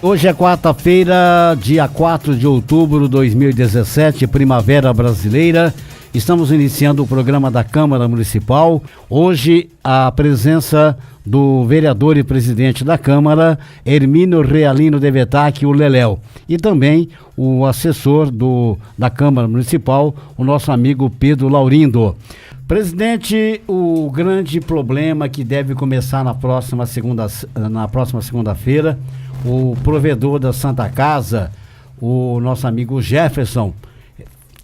Hoje é quarta-feira, dia 4 de outubro de 2017, Primavera Brasileira. Estamos iniciando o programa da Câmara Municipal. Hoje, a presença do vereador e presidente da Câmara, Hermínio Realino de Vetac, o Leléu. E também o assessor da Câmara Municipal, o nosso amigo Pedro Laurindo. Presidente, o grande problema que deve começar na próxima segunda-feira, o provedor da Santa Casa, o nosso amigo Jefferson,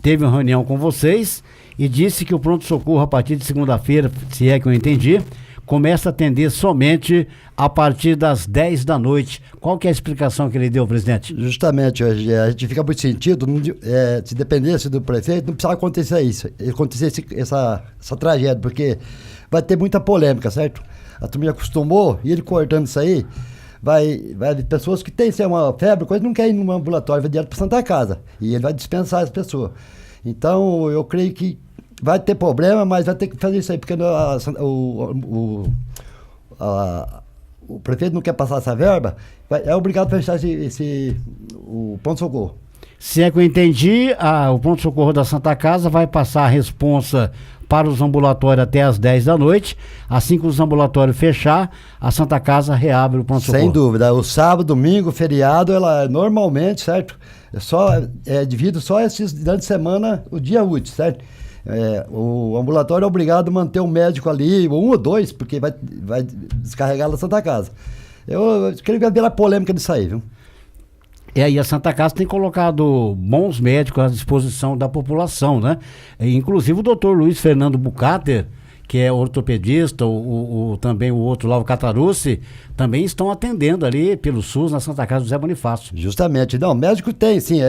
teve uma reunião com vocês e disse que o pronto-socorro, a partir de segunda-feira, se é que eu entendi, começa a atender somente a partir das 10 da noite. Qual que é a explicação que ele deu, presidente? Justamente, a gente fica muito sentido, se dependesse do prefeito, não precisava acontecer isso, essa tragédia, porque vai ter muita polêmica, certo? A turma já acostumou, e ele cortando isso aí, vai pessoas que têm uma febre, coisa, não querem ir no ambulatório, vai direto para Santa Casa, e ele vai dispensar as pessoas. Então, eu creio que vai ter problema, mas vai ter que fazer isso aí, porque o prefeito não quer passar essa verba, é obrigado a fechar o ponto-socorro. Se é que eu entendi, o ponto-socorro da Santa Casa vai passar a responsa para os ambulatórios até as 10 da noite. Assim que os ambulatórios fechar, a Santa Casa reabre o ponto-socorro. Sem dúvida. O sábado, domingo, feriado, ela normalmente, certo? Devido só esses durante a semana, o dia útil, certo? O ambulatório é obrigado a manter um médico ali, um ou dois, porque vai descarregar da Santa Casa. Eu creio que vai virar polêmica disso aí, viu? E a Santa Casa tem colocado bons médicos à disposição da população, né? Inclusive o doutor Luiz Fernando Bucater, que é ortopedista, também o outro lá, o Catarucci, também estão atendendo ali pelo SUS na Santa Casa do Zé Bonifácio. Justamente. Não, médico tem, sim.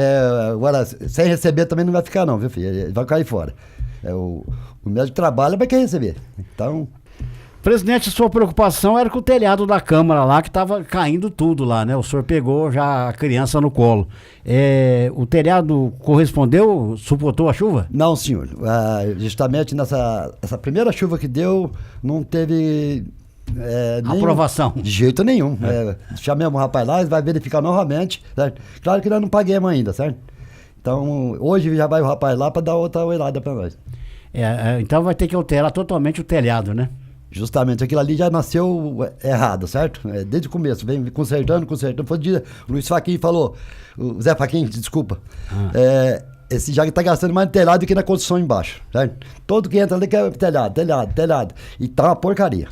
Agora, sem receber também não vai ficar não, viu, filho? Ele vai cair fora. O médico trabalha, vai querer receber. Então... Presidente, sua preocupação era com o telhado da Câmara lá, que estava caindo tudo lá, né? O senhor pegou já a criança no colo. O telhado correspondeu, suportou a chuva? Não, senhor. Justamente essa primeira chuva que deu, não teve... aprovação. De jeito nenhum. Chamamos o rapaz lá, ele vai verificar novamente, certo? Claro que nós não paguemos ainda, certo? Então, hoje já vai o rapaz lá para dar outra olhada para nós. Então vai ter que alterar totalmente o telhado, né? Justamente, aquilo ali já nasceu errado, certo? Desde o começo, vem consertando. Foi o dia, o Luiz Faquin falou, o Zé Faquin, desculpa, esse já está gastando mais no telhado do que na construção embaixo, certo? Todo que entra ali quer telhado, e tá uma porcaria.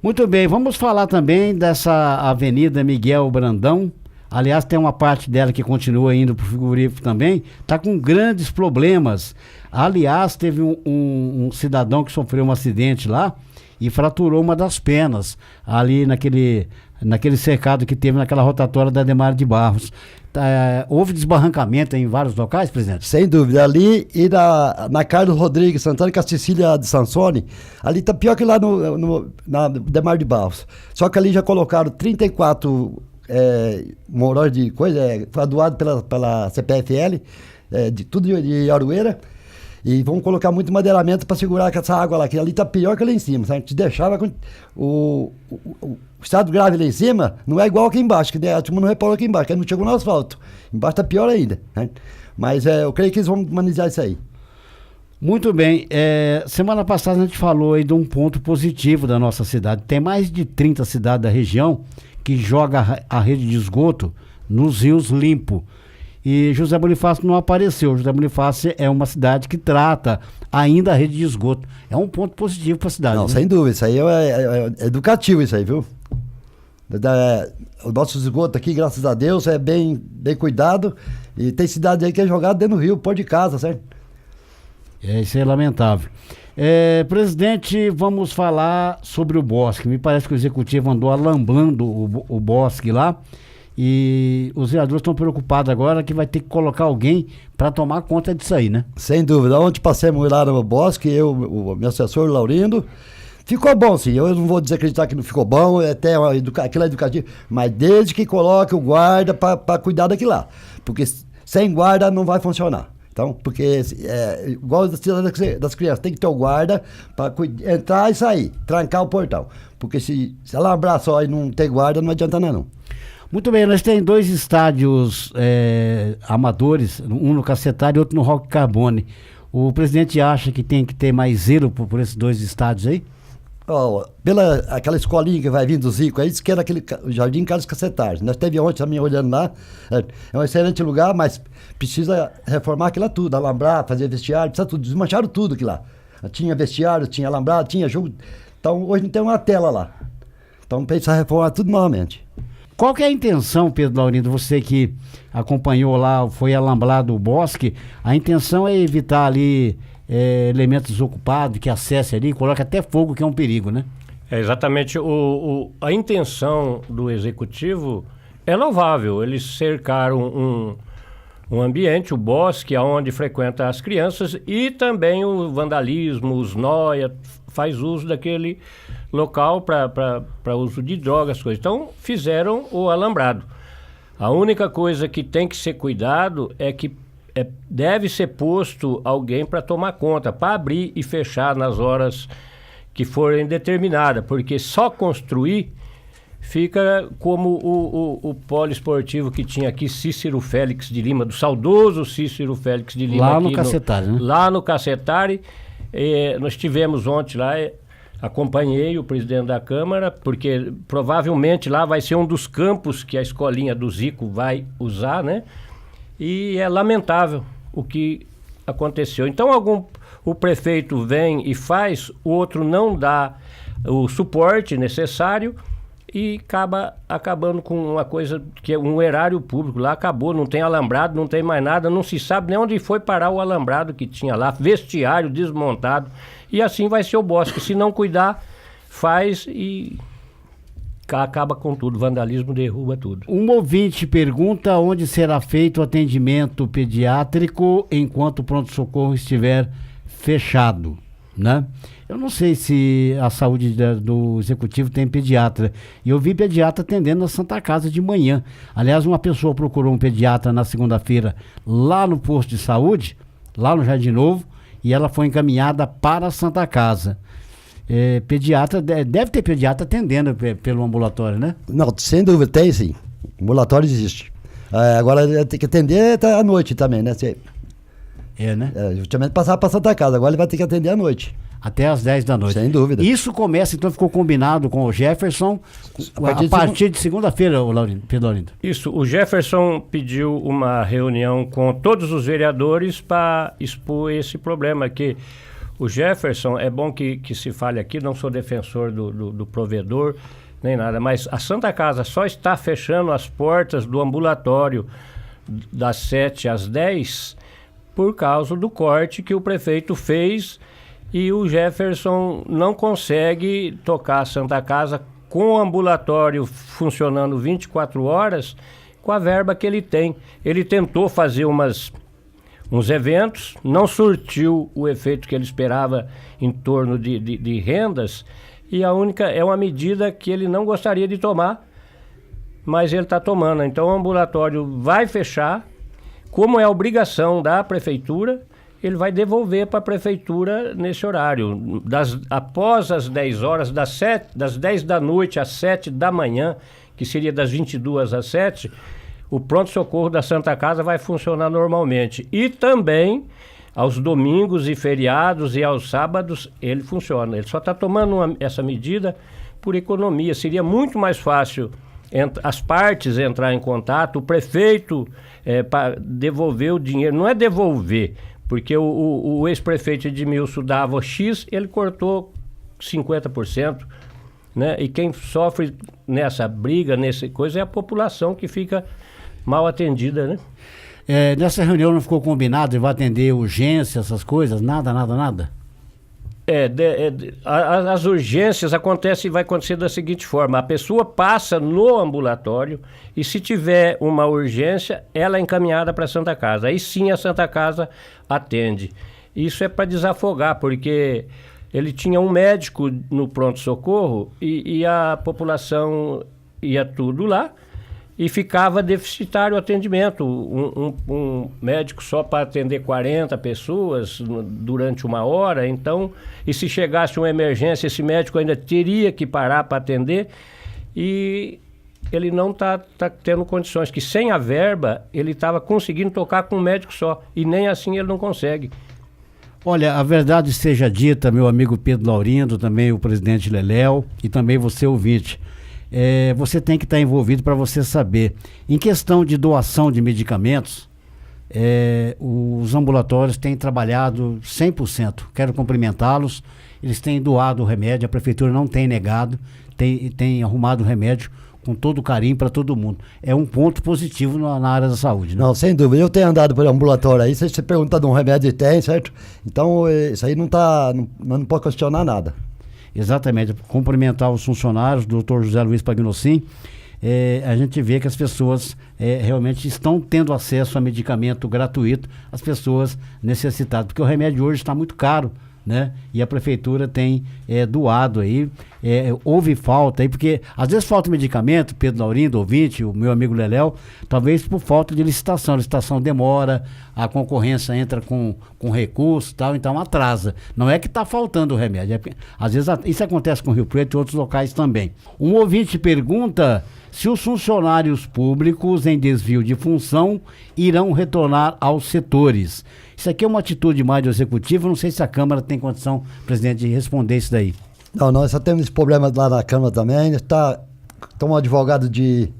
Muito bem, vamos falar também dessa Avenida Miguel Brandão. Aliás, tem uma parte dela que continua indo para o frigorífico também, está com grandes problemas. Aliás, teve um cidadão que sofreu um acidente lá e fraturou uma das pernas, ali naquele cercado que teve naquela rotatória da Ademar de Barros. Houve desbarrancamento em vários locais, presidente? Sem dúvida, ali e na Carlos Rodrigues Santana, com a Cecília de Sansone, ali tá pior que lá na Ademar de Barros. Só que ali já colocaram 34 morões de coisa, foi doado pela CPFL, tudo de Aroeira, e vão colocar muito madeiramento para segurar essa água lá, que ali tá pior que lá em cima, sabe? A gente deixava o estado grave lá em cima, não é igual aqui embaixo, que a turma não reparou aqui embaixo, que não chegou no asfalto, embaixo tá pior ainda, né? Mas eu creio que eles vão manejar isso aí. Muito bem, semana passada a gente falou aí de um ponto positivo da nossa cidade. Tem mais de 30 cidades da região que joga a rede de esgoto nos rios limpo. E José Bonifácio não apareceu. José Bonifácio é uma cidade que trata ainda a rede de esgoto. É um ponto positivo para a cidade. Não, né? Sem dúvida, isso aí é educativo, isso aí, viu? O nosso esgoto aqui, graças a Deus, é bem cuidado. E tem cidade aí que é jogado dentro do rio, pó de casa, certo? Isso é lamentável. Presidente, vamos falar sobre o bosque. Me parece que o executivo andou alambando o bosque lá e os vereadores estão preocupados agora que vai ter que colocar alguém para tomar conta disso aí, né? Sem dúvida. Ontem passamos lá no bosque, o meu assessor Laurindo. Ficou bom, sim. Eu não vou desacreditar que não ficou bom, aquilo é educativo, mas desde que coloque o guarda para cuidar daquilo lá. Porque sem guarda não vai funcionar. Então, porque igual das crianças, tem que ter o guarda para entrar e sair, trancar o portão. Porque se alambrar só e não ter guarda, não adianta nada, não. Muito bem, nós temos 2 estádios amadores, um no Cacetário e outro no Roque Carbone. O presidente acha que tem que ter mais zelo por esses 2 estádios aí? Pela aquela escolinha que vai vir do Zico, aí diz que era aquele Jardim Carlos Cacetários. Nós teve ontem também olhando lá, é um excelente lugar, mas precisa reformar aquilo lá tudo, alambrar, fazer vestiário, precisa tudo, desmancharam tudo aquilo lá. Tinha vestiário, tinha alambrado, tinha jogo, então hoje não tem uma tela lá. Então precisa reformar tudo novamente. Qual que é a intenção, Pedro Laurindo, você que acompanhou lá, foi alambrado o bosque, a intenção é evitar ali elementos ocupados que acessem ali, coloca até fogo, que é um perigo, né? Exatamente, a intenção do executivo é louvável. Eles cercaram um ambiente, o bosque, onde frequentam as crianças, e também o vandalismo, os nóia, faz uso daquele local para uso de drogas, coisas. Então fizeram o alambrado. A única coisa que tem que ser cuidado é que deve ser posto alguém para tomar conta, para abrir e fechar nas horas que forem determinadas, porque só construir fica como o poliesportivo que tinha aqui, Cícero Félix de Lima, do saudoso Cícero Félix de Lima. Lá no Cacetário, né? Lá no Cacetário. Nós tivemos ontem lá, acompanhei o presidente da Câmara, porque provavelmente lá vai ser um dos campos que a escolinha do Zico vai usar, né? E é lamentável o que aconteceu. Então, o prefeito vem e faz, o outro não dá o suporte necessário e acaba acabando com uma coisa que é um erário público. Lá acabou, não tem alambrado, não tem mais nada, não se sabe nem onde foi parar o alambrado que tinha lá, vestiário desmontado. E assim vai ser o bosque. Se não cuidar, faz e acaba com tudo, vandalismo derruba tudo. Um ouvinte pergunta onde será feito o atendimento pediátrico enquanto o pronto-socorro estiver fechado, né? Eu não sei se a saúde do executivo tem pediatra. E eu vi pediatra atendendo na Santa Casa de manhã. Aliás, uma pessoa procurou um pediatra na segunda-feira lá no posto de saúde, lá no Jardim Novo, e ela foi encaminhada para a Santa Casa. Pediatra, deve ter pediatra atendendo pelo ambulatório, né? Não, sem dúvida, tem sim. O ambulatório existe. Agora tem que atender até à noite também, né? Né? Justamente passar para Santa Casa, agora ele vai ter que atender à noite. Até às 10 da noite. Sem dúvida. Isso começa, então ficou combinado com o Jefferson a partir de segunda-feira, Pedro Laurindo. Isso, o Jefferson pediu uma reunião com todos os vereadores para expor esse problema aqui. O Jefferson, é bom que se fale aqui, não sou defensor do provedor, nem nada, mas a Santa Casa só está fechando as portas do ambulatório das 7 às 10 por causa do corte que o prefeito fez, e o Jefferson não consegue tocar a Santa Casa com o ambulatório funcionando 24 horas com a verba que ele tem. Ele tentou fazer uns eventos, não surtiu o efeito que ele esperava em torno de rendas, e é uma medida que ele não gostaria de tomar, mas ele está tomando. Então o ambulatório vai fechar, como é obrigação da prefeitura, ele vai devolver para a prefeitura nesse horário. Após as 10 horas, das 10 da noite às 7 da manhã, que seria das 22 às 7, o pronto-socorro da Santa Casa vai funcionar normalmente. E também, aos domingos e feriados e aos sábados, ele funciona. Ele só está tomando essa medida por economia. Seria muito mais fácil as partes entrar em contato, o prefeito para devolver o dinheiro. Não é devolver, porque o ex-prefeito Edmilson dava X, ele cortou 50%. Né? E quem sofre nessa briga, nessa coisa, é a população que fica mal atendida, né? Nessa reunião não ficou combinado, ele vai atender urgência, essas coisas? Nada? As urgências vai acontecer da seguinte forma: a pessoa passa no ambulatório e, se tiver uma urgência, ela é encaminhada para a Santa Casa. Aí sim a Santa Casa atende. Isso é para desafogar, porque ele tinha um médico no pronto-socorro e a população ia tudo lá e ficava deficitário o atendimento. Um médico só para atender 40 pessoas durante uma hora. Então, e se chegasse uma emergência, esse médico ainda teria que parar para atender. E ele não está tendo condições, que sem a verba ele estava conseguindo tocar com um médico só, e nem assim ele não consegue. Olha, a verdade seja dita, meu amigo Pedro Laurindo, também o presidente Leléo e também você ouvinte, você tem que estar envolvido para você saber. Em questão de doação de medicamentos, os ambulatórios têm trabalhado 100%. Quero cumprimentá-los. Eles têm doado o remédio, a prefeitura não tem negado, tem arrumado o remédio com todo carinho para todo mundo. É um ponto positivo na área da saúde, né? Não, sem dúvida. Eu tenho andado por ambulatório aí, você pergunta de um remédio e tem, certo? Então, isso aí não pode questionar nada. Exatamente. Cumprimentar os funcionários, do Dr. José Luiz Pagnocin. A gente vê que as pessoas realmente estão tendo acesso a medicamento gratuito, as pessoas necessitadas, porque o remédio hoje está muito caro, né? E a prefeitura tem doado aí, houve falta aí, porque às vezes falta medicamento, Pedro Laurindo, ouvinte, o meu amigo Leléo, talvez por falta de licitação. A licitação demora, a concorrência entra com recurso e tal, então atrasa. Não é que está faltando o remédio, às vezes isso acontece com Rio Preto e outros locais também. Um ouvinte pergunta se os funcionários públicos em desvio de função irão retornar aos setores. Isso aqui é uma atitude mais do executivo, não sei se a Câmara tem condição, presidente, de responder isso daí. Não, nós só temos esse problema lá na Câmara também. Tem um advogado que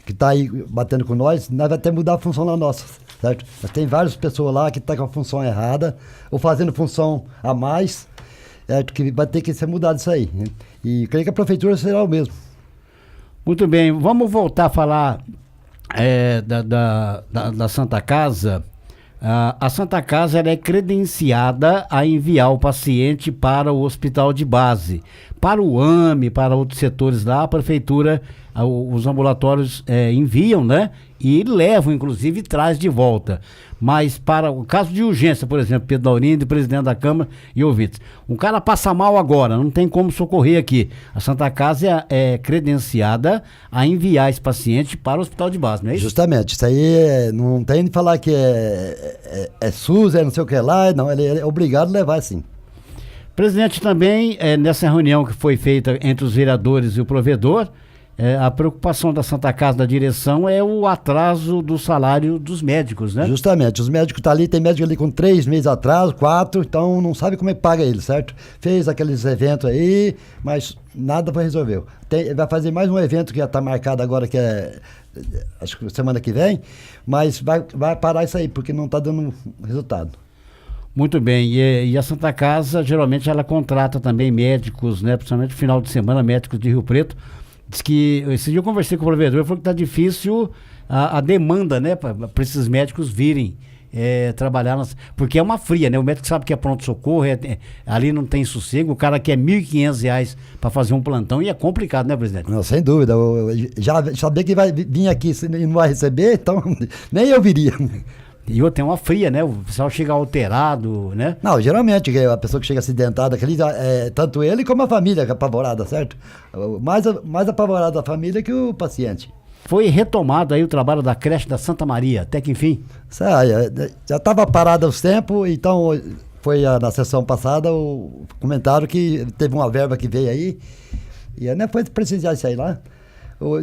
está aí batendo com nós vamos ter que mudar a função lá nossa, certo? Mas tem várias pessoas lá que estão com a função errada, ou fazendo função a mais, que vai ter que ser mudado isso aí. E creio que a prefeitura será o mesmo. Muito bem, vamos voltar a falar da Santa Casa. A Santa Casa ela é credenciada a enviar o paciente para o hospital de base. Para o AME, para outros setores lá, a prefeitura, os ambulatórios enviam, né? E levam, inclusive, e traz de volta. Mas para o caso de urgência, por exemplo, Pedro Laurindo, presidente da Câmara e ouvintes, um cara passa mal agora, não tem como socorrer aqui. A Santa Casa é credenciada a enviar esse paciente para o hospital de base, não é isso? Justamente, isso aí não tem de falar que é SUS, não sei o que lá, não, ele é obrigado a levar sim. Presidente, também, nessa reunião que foi feita entre os vereadores e o provedor, a preocupação da Santa Casa, da direção, é o atraso do salário dos médicos, né? Justamente, os médicos estão ali, tem médico ali com 3 meses atraso, 4, então não sabe como é que paga ele, certo? Fez aqueles eventos aí, mas nada foi resolveu. Vai fazer mais um evento que já está marcado agora, que acho que semana que vem, mas vai parar isso aí, porque não está dando resultado. Muito bem, e a Santa Casa, geralmente, ela contrata também médicos, né? Principalmente no final de semana, médicos de Rio Preto. Diz que, esse dia eu conversei com o provedor, ele falou que está difícil a demanda, né? Para esses médicos virem trabalhar, porque é uma fria, né? O médico sabe que é pronto-socorro, ali não tem sossego, o cara quer R$1.500 para fazer um plantão e é complicado, né, presidente? Não, sem dúvida, eu já sabia que vai vir aqui e não vai receber, então nem eu viria. E outra, tem uma fria, né? O pessoal chega alterado, né? Não, geralmente a pessoa que chega acidentada, tanto ele como a família que é apavorada, certo? Mais apavorada a família que o paciente. Foi retomado aí o trabalho da creche da Santa Maria, até que enfim. Já estava parado há uns tempos, então foi na sessão passada o comentário que teve uma verba que veio aí, e não foi precisar isso aí lá.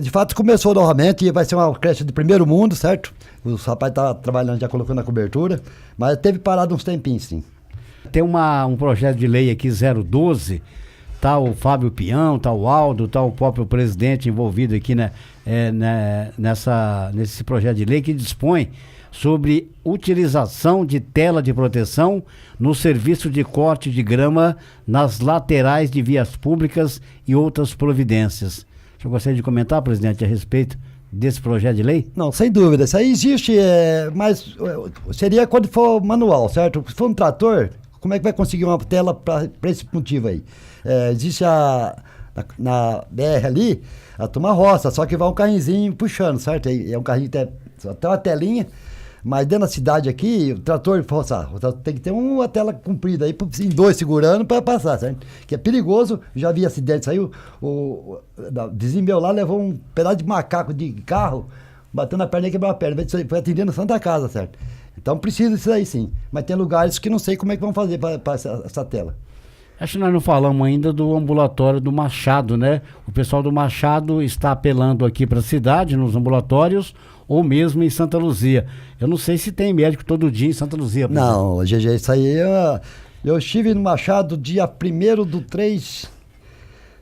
De fato começou novamente, e vai ser uma creche de primeiro mundo, certo? Os rapazes estão trabalhando, já colocando a cobertura, mas teve parado uns tempinhos, sim. Tem um projeto de lei aqui, 012, tá o Fábio Peão, tá o Aldo, tá o próprio presidente envolvido aqui, né, nesse projeto de lei que dispõe sobre utilização de tela de proteção no serviço de corte de grama nas laterais de vias públicas e outras providências. Eu gostaria de comentar, presidente, a respeito desse projeto de lei? Não, sem dúvida. Isso aí existe, mas seria quando for manual, certo? Se for um trator, como é que vai conseguir uma tela para esse motivo aí? Existe na BR ali, a turma roça, só que vai um carrinho puxando, certo? É um carrinho até uma telinha, mas dentro da cidade aqui, o trator tem que ter uma tela comprida aí, em 2 segurando para passar, certo? Que é perigoso, já vi acidentes aí, o vizinho meu lá levou um pedaço de macaco de carro, bateu na perna e quebrou a perna, foi atendendo a Santa Casa, certo? Então precisa disso aí sim, mas tem lugares que não sei como é que vão fazer para essa tela. Acho que nós não falamos ainda do ambulatório do Machado, né? O pessoal do Machado está apelando aqui para a cidade, nos ambulatórios, ou mesmo em Santa Luzia. Eu não sei se tem médico todo dia em Santa Luzia. Não, GG, isso aí eu estive no Machado dia 1º/3,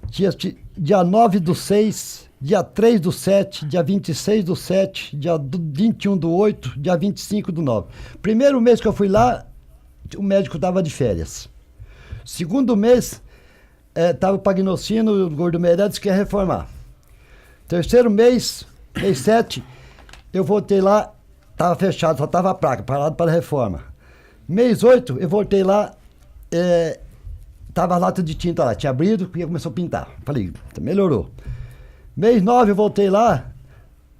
dia 9/6, dia 3/7, dia 26/7, dia 21/8, dia 25/9. Primeiro mês que eu fui lá, o médico estava de férias. Segundo mês, estava o Pagnocino e o Gordo Meirelles que ia reformar. Terceiro mês 7, eu voltei lá, estava fechado, só estava a placa, parado para a reforma. Mês 8, eu voltei lá, tava a lata de tinta lá, tinha abrido e começou a pintar. Falei, melhorou. Mês 9, eu voltei lá,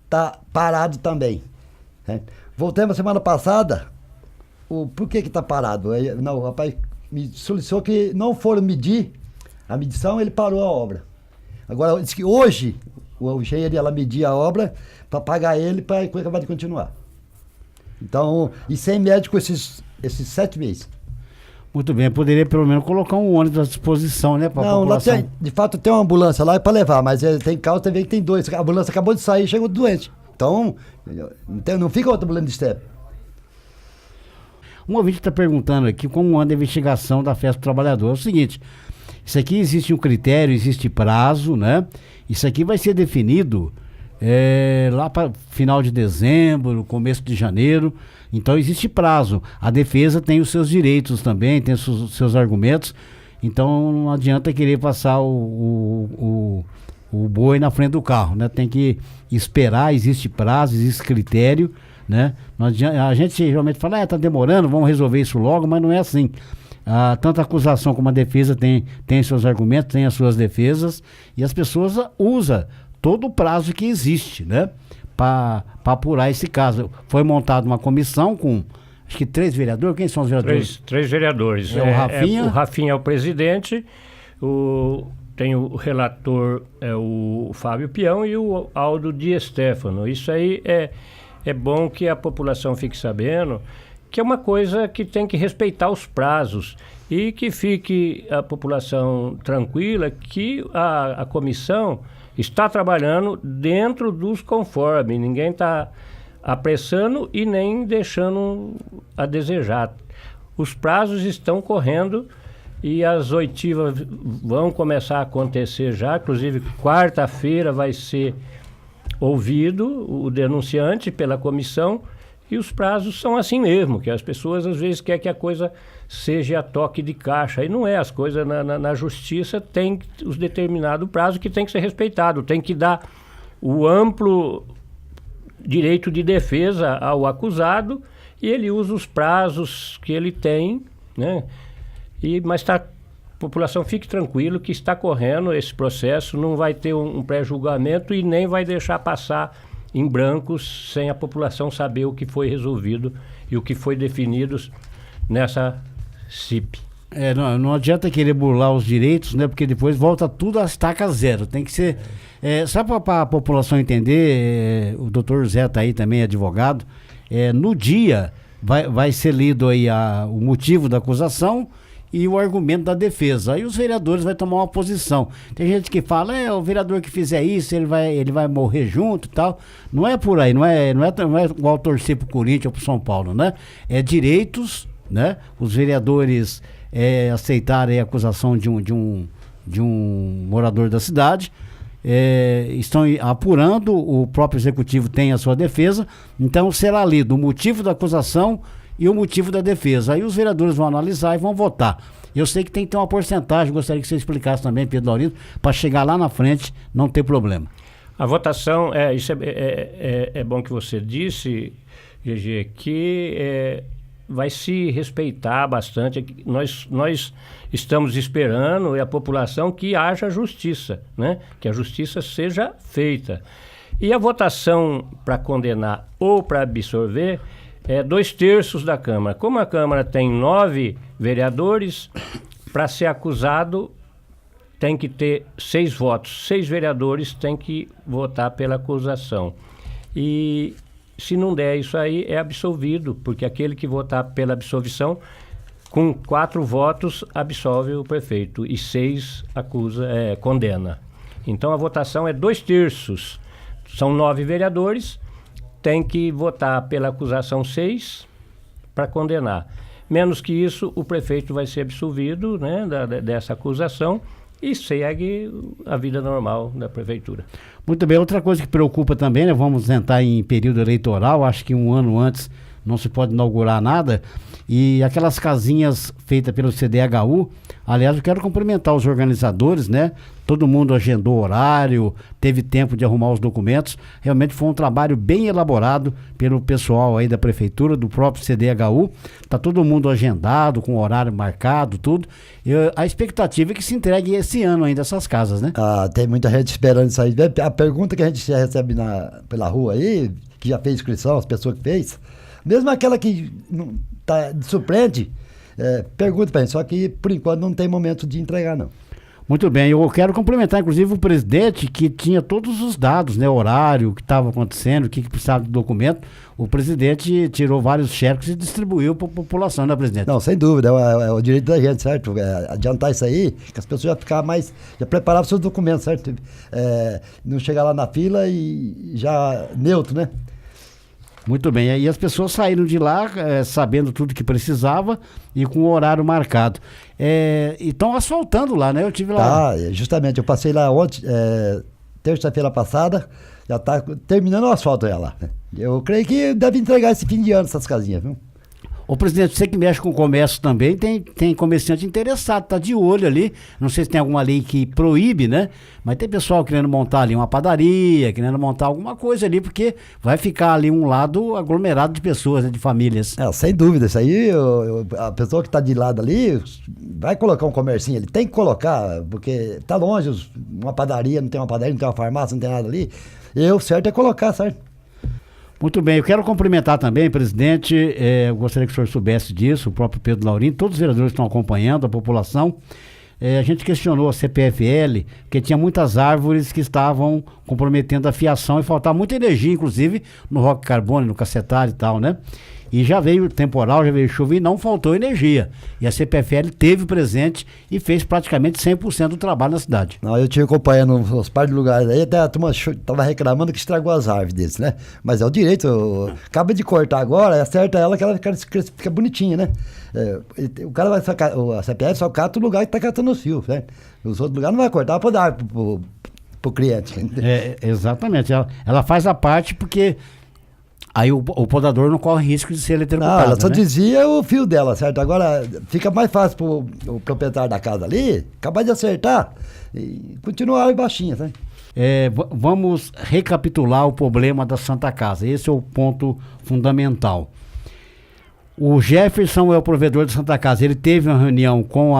tá parado também. Voltamos semana passada, por que tá parado? Não, o rapaz me solicitou que não foram medir a medição, ele parou a obra. Agora, disse que hoje, o engenheiro ia lá medir a obra para pagar ele para acabar de continuar. Então, e sem médico esses 7 meses. Muito bem, poderia pelo menos colocar um ônibus à disposição, né? Pra não, população. lá de fato tem uma ambulância lá para levar, mas tem caso também que tem 2. A ambulância acabou de sair e chegou doente. Então, não fica outra ambulância de estepe. Um ouvinte está perguntando aqui como anda a investigação da Festa do Trabalhador. É o seguinte, isso aqui existe um critério, existe prazo, né? Isso aqui vai ser definido lá para final de dezembro, começo de janeiro. Então existe prazo. A defesa tem os seus direitos também, tem os seus argumentos. Então não adianta querer passar o boi na frente do carro, né? Tem que esperar, existe prazo, existe critério, né? Não adianta, a gente geralmente fala, tá demorando, vamos resolver isso logo, mas não é assim. Tanto a acusação como a defesa tem seus argumentos, tem as suas defesas, e as pessoas usam todo o prazo que existe, né? Para apurar esse caso. Foi montada uma comissão com, acho que 3 vereadores. Quem são os vereadores? Três vereadores. O Rafinha? O Rafinha é o presidente, tem o relator, o Fábio Peão, e o Aldo Di Stéfano. Isso aí é bom que a população fique sabendo que é uma coisa que tem que respeitar os prazos e que fique a população tranquila que a comissão está trabalhando dentro dos conformes, ninguém está apressando e nem deixando a desejar. Os prazos estão correndo e as oitivas vão começar a acontecer já, inclusive quarta-feira vai ser ouvido o denunciante pela comissão, e os prazos são assim mesmo, que as pessoas às vezes querem que a coisa seja a toque de caixa, e não é. As coisas na justiça tem os determinados prazos que tem que ser respeitado, tem que dar o amplo direito de defesa ao acusado, e ele usa os prazos que ele tem, né? Mas a população fique tranquilo que está correndo esse processo, não vai ter um pré-julgamento e nem vai deixar passar em brancos sem a população saber o que foi resolvido e o que foi definido nessa CIP. Não adianta querer burlar os direitos, né? Porque depois volta tudo a estaca zero. Tem que ser... só para a população entender, o doutor Zé está aí também, advogado, no dia vai ser lido aí o motivo da acusação e o argumento da defesa. Aí os vereadores vão tomar uma posição. Tem gente que fala, o vereador que fizer isso, ele vai morrer junto e tal. Não é por aí, não é igual torcer pro Corinthians ou pro São Paulo, né? É direitos, né? Os vereadores aceitarem a acusação de um morador da cidade, estão apurando, o próprio executivo tem a sua defesa, então será lido o motivo da acusação e o motivo da defesa. Aí os vereadores vão analisar e vão votar. Eu sei que tem que ter uma porcentagem, gostaria que você explicasse também, Pedro Laurindo, para chegar lá na frente, não ter problema. A votação, isso é bom que você disse, GG, que vai se respeitar bastante. Nós estamos esperando, a população, que haja justiça, né? Que a justiça seja feita. E a votação para condenar ou para absolver 2/3 da Câmara. Como a Câmara tem 9 vereadores, para ser acusado tem que ter 6 votos. 6 vereadores têm que votar pela acusação. E se não der isso aí, é absolvido, porque aquele que votar pela absolvição com 4 votos absolve o prefeito e 6 condena. Então a votação é 2/3. São 9 vereadores, tem que votar pela acusação 6 para condenar. Menos que isso, o prefeito vai ser absolvido, né, dessa acusação e segue a vida normal da prefeitura. Muito bem, outra coisa que preocupa também, né? Vamos entrar em período eleitoral, acho que um ano antes não se pode inaugurar nada, e aquelas casinhas feitas pelo CDHU, aliás, eu quero cumprimentar os organizadores, né? Todo mundo agendou horário, teve tempo de arrumar os documentos, realmente foi um trabalho bem elaborado pelo pessoal aí da prefeitura, do próprio CDHU, tá todo mundo agendado, com horário marcado, tudo, a expectativa é que se entregue esse ano ainda essas casas, né? Tem muita gente esperando isso aí. A pergunta que a gente recebe pela rua aí, que já fez inscrição, as pessoas que fez, mesmo aquela que não tá surpreende, pergunta pra gente, só que por enquanto não tem momento de entregar, não. Muito bem, eu quero cumprimentar inclusive o presidente que tinha todos os dados, né, horário, o que estava acontecendo, o que precisava de documento. O presidente tirou vários cheques e distribuiu para a população, né, presidente? Não, sem dúvida, é o direito da gente, certo? Adiantar isso aí, que as pessoas já ficar mais, já preparavam seus documentos, certo? Não chegar lá na fila e já neutro, né? Muito bem, aí as pessoas saíram de lá sabendo tudo que precisava e com o horário marcado. E estão asfaltando lá, né? Eu tive lá. Justamente, eu passei lá ontem, terça-feira passada, já está terminando o asfalto lá. Eu creio que deve entregar esse fim de ano essas casinhas, viu? Ô presidente, você que mexe com o comércio também, tem comerciante interessado, tá de olho ali, não sei se tem alguma lei que proíbe, né? Mas tem pessoal querendo montar ali uma padaria, querendo montar alguma coisa ali, porque vai ficar ali um lado aglomerado de pessoas, né, de famílias. Sem dúvida, isso aí, a pessoa que está de lado ali, vai colocar um comércio, ele tem que colocar, porque tá longe, uma padaria, não tem uma padaria, não tem uma farmácia, não tem nada ali, o certo é colocar, certo? Muito bem, eu quero cumprimentar também, presidente, eu gostaria que o senhor soubesse disso, o próprio Pedro Laurindo, todos os vereadores estão acompanhando, a população. A gente questionou a CPFL, porque tinha muitas árvores que estavam comprometendo a fiação e faltava muita energia, inclusive no rock carbone, no cacetário e tal, né? E já veio temporal, já veio chuva e não faltou energia. E a CPFL teve presente e fez praticamente 100% do trabalho na cidade. Não, eu tinha acompanhando os pares de lugares aí, até a turma estava reclamando que estragou as árvores deles, né? Mas é o direito, acaba de cortar agora, acerta ela que ela fica bonitinha, né? O cara vai sacar, a CPF só cata o lugar que está catando os fios, né? Os outros lugares não vai cortar para dar pro cliente. Exatamente, ela faz a parte porque aí o podador não corre risco de ser eletrocutado. Não, ela só né? desvia o fio dela, certo? Agora fica mais fácil pro o proprietário da casa ali acabar de acertar e continuar aí baixinha, sabe? Vamos recapitular o problema da Santa Casa. Esse é o ponto fundamental. O Jefferson é o provedor da Santa Casa. Ele teve uma reunião com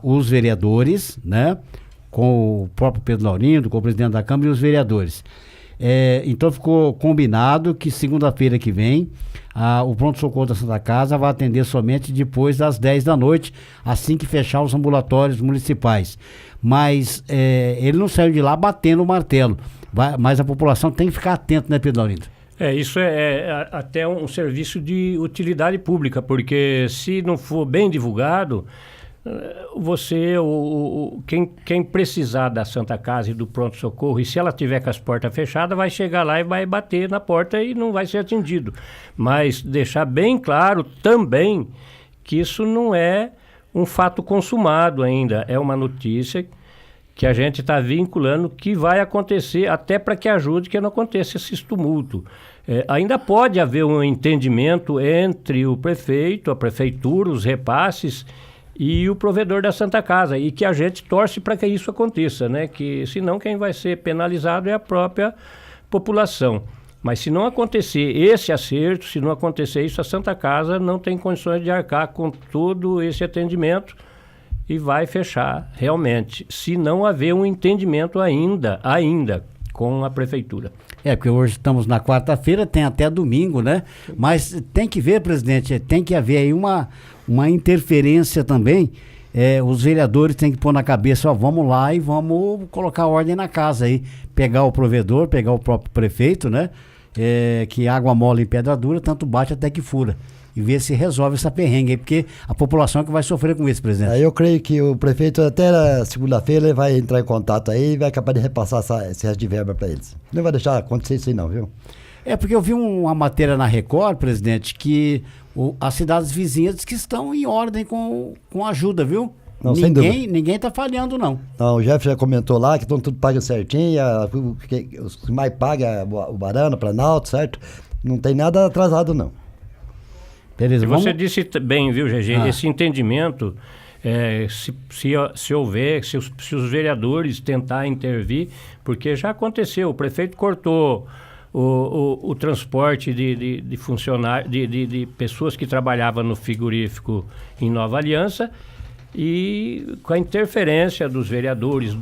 os vereadores, né? Com o próprio Pedro Laurindo, com o presidente da Câmara e os vereadores. Então ficou combinado que segunda-feira que vem o pronto-socorro da Santa Casa vai atender somente depois das 10 da noite, assim que fechar os ambulatórios municipais. Mas ele não saiu de lá batendo o martelo. Mas a população tem que ficar atenta, né, Pedro Laurindo? Isso é até um serviço de utilidade pública, porque se não for bem divulgado, quem precisar da Santa Casa e do pronto-socorro, e se ela tiver com as portas fechadas, vai chegar lá e vai bater na porta e não vai ser atendido. Mas deixar bem claro também que isso não é um fato consumado ainda, é uma notícia que a gente está vinculando que vai acontecer, até para que ajude que não aconteça esse tumulto. Ainda pode haver um entendimento entre o prefeito, a prefeitura, os repasses e o provedor da Santa Casa, e que a gente torce para que isso aconteça, né? Que senão quem vai ser penalizado é a própria população. Mas se não acontecer esse acerto, se não acontecer isso, a Santa Casa não tem condições de arcar com todo esse atendimento e vai fechar realmente, se não haver um entendimento ainda com a prefeitura. Porque hoje estamos na quarta-feira, tem até domingo, né? Mas tem que ver, presidente, tem que haver aí uma interferência também. Os vereadores têm que pôr na cabeça, vamos lá e vamos colocar ordem na casa aí. Pegar o provedor, pegar o próprio prefeito, né? Que água mole em pedra dura, tanto bate até que fura. e ver se resolve essa perrengue aí, porque a população é que vai sofrer com isso, presidente. Eu creio que o prefeito até segunda-feira ele vai entrar em contato aí e vai acabar de repassar esse resto de verba para eles. Não vai deixar acontecer isso aí não, viu? É porque eu vi uma matéria na Record, presidente, que as cidades vizinhas que estão em ordem com ajuda, viu? Não, sem dúvida. Ninguém está falhando, não. Não, o Jeff já comentou lá que estão tudo pago certinho, os que mais pagam o Barana, Planalto, certo? Não tem nada atrasado, não. Beleza, Você disse bem, viu, GG? Esse entendimento, se houver, se os vereadores tentar intervir, porque já aconteceu, o prefeito cortou o transporte de funcionários, de pessoas que trabalhavam no frigorífico em Nova Aliança, e com a interferência dos vereadores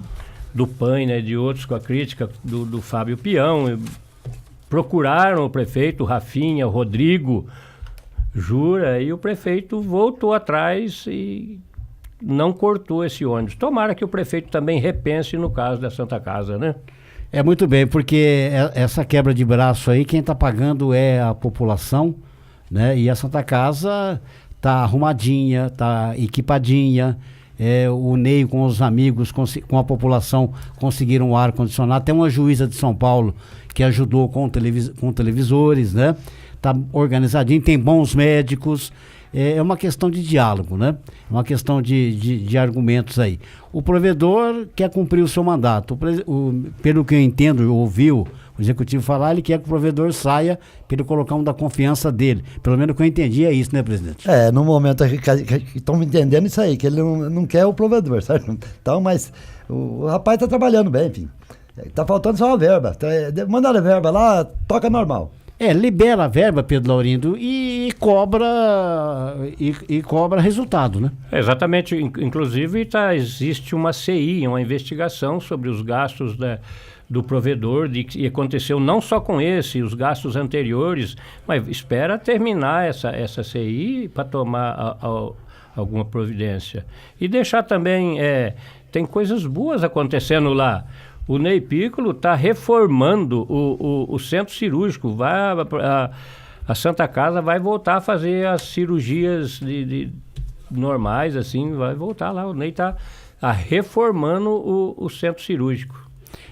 do PAN, né, de outros, com a crítica do Fábio Peão, procuraram o prefeito, o Rafinha, o Rodrigo Jura, e o prefeito voltou atrás e não cortou esse ônibus. Tomara que o prefeito também repense no caso da Santa Casa, né? É muito bem, porque essa quebra de braço aí, quem está pagando é a população, né? E a Santa Casa tá arrumadinha, tá equipadinha, o Ney com os amigos, com a população conseguiram um ar-condicionado, tem uma juíza de São Paulo que ajudou com televisores, né? Tá organizadinho, tem bons médicos, é uma questão de diálogo, né? É uma questão de argumentos aí. O provedor quer cumprir o seu mandato, pelo que eu entendo, ouviu o executivo falar, ele quer que o provedor saia para ele colocar um da confiança dele. Pelo menos o que eu entendi é isso, né, presidente? No momento que estão entendendo isso aí, que ele não quer o provedor, certo? Então, mas o rapaz está trabalhando bem, enfim. Está faltando só uma verba. Mandaram a verba lá, toca normal. Libera a verba, Pedro Laurindo, e cobra resultado, né? Exatamente. Inclusive, existe uma CI, uma investigação sobre os gastos do provedor, e aconteceu não só com os gastos anteriores, mas espera terminar essa CI para tomar alguma providência. E deixar também, tem coisas boas acontecendo lá. O Ney Piccolo está reformando o centro cirúrgico. A Santa Casa vai voltar a fazer as cirurgias normais, assim, vai voltar lá. O Ney está reformando o centro cirúrgico.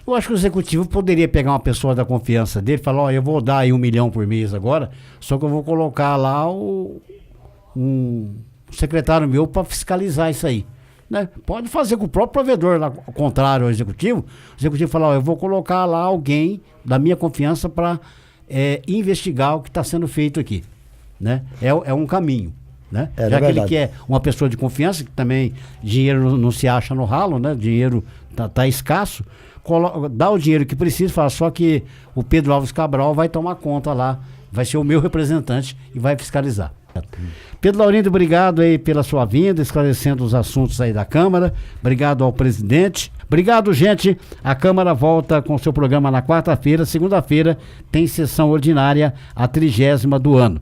Eu acho que o executivo poderia pegar uma pessoa da confiança dele e falar, eu vou dar aí 1 milhão por mês agora, só que eu vou colocar lá um secretário meu para fiscalizar isso aí. Né? Pode fazer com o próprio provedor, lá, ao contrário ao executivo. O executivo fala, eu vou colocar lá alguém da minha confiança para investigar o que está sendo feito aqui. Né? É um caminho. Né? Já que ele quer uma pessoa de confiança, que também dinheiro não se acha no ralo, né? Dinheiro tá escasso, dá o dinheiro que precisa, fala, só que o Pedro Alves Cabral vai tomar conta lá, vai ser o meu representante e vai fiscalizar. Pedro Laurindo, obrigado aí pela sua vinda, esclarecendo os assuntos aí da Câmara. Obrigado ao presidente. Obrigado, gente. A Câmara volta com o seu programa na quarta-feira. Segunda-feira tem sessão ordinária, a 30ª do ano.